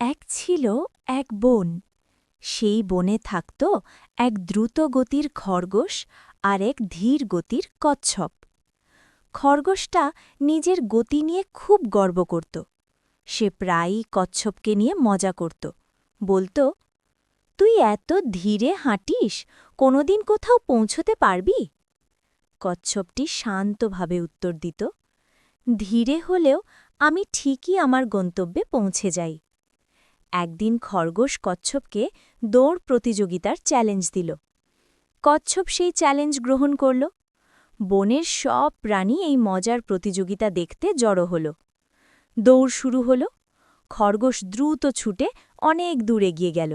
এক ছিল এক বন। সেই বনে থাকত এক দ্রুত গতির খরগোশ আর এক ধীর গতির কচ্ছপ। খরগোশটা নিজের গতি নিয়ে খুব গর্ব করত। সে প্রায়ই কচ্ছপকে নিয়ে মজা করত, বলত, তুই এত ধীরে হাঁটিস, কোনোদিন কোথাও পৌঁছতে পারবি? কচ্ছপটি শান্তভাবে উত্তর দিত, ধীরে হলেও আমি ঠিকই আমার গন্তব্যে পৌঁছে যাই। একদিন খরগোশ কচ্ছপকে দৌড় প্রতিযোগিতার চ্যালেঞ্জ দিল। কচ্ছপ সেই চ্যালেঞ্জ গ্রহণ করল। বনের সব প্রাণী এই মজার প্রতিযোগিতা দেখতে জড়ো হল। দৌড় শুরু হল। খরগোশ দ্রুত ছুটে অনেক দূর এগিয়ে গেল,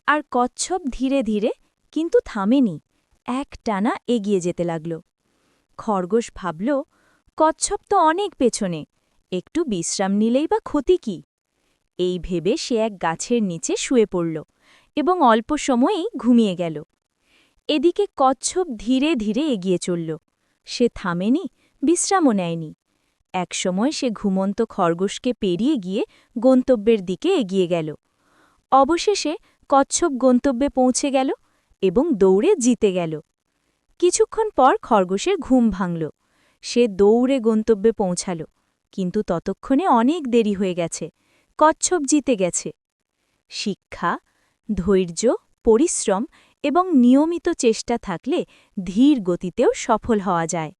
আর কচ্ছপ ধীরে ধীরে, কিন্তু থামেনি, একটানা এগিয়ে যেতে লাগল। খরগোশ ভাবল, কচ্ছপ তো অনেক পেছনে, একটু বিশ্রাম নিলেই বা ক্ষতি কি? এই ভেবে সে এক গাছের নিচে শুয়ে পড়ল এবং অল্প সময়েই ঘুমিয়ে গেল। এদিকে কচ্ছপ ধীরে ধীরে এগিয়ে চলল। সে থামেনি, বিশ্রামও নেয়নি। একসময় সে ঘুমন্ত খরগোশকে পেরিয়ে গিয়ে গন্তব্যের দিকে এগিয়ে গেল। অবশেষে কচ্ছপ গন্তব্যে পৌঁছে গেল এবং দৌড়ে জিতে গেল। কিছুক্ষণ পর খরগোশের ঘুম ভাঙল। সে দৌড়ে গন্তব্যে পৌঁছাল, কিন্তু ততক্ষণে অনেক দেরি হয়ে গেছে। কচ্ছপ জিতে গেছে। শিক্ষা, ধৈর্য, পরিশ্রম এবং নিয়মিত চেষ্টা থাকলে ধীর গতিতেও সফল হওয়া যায়।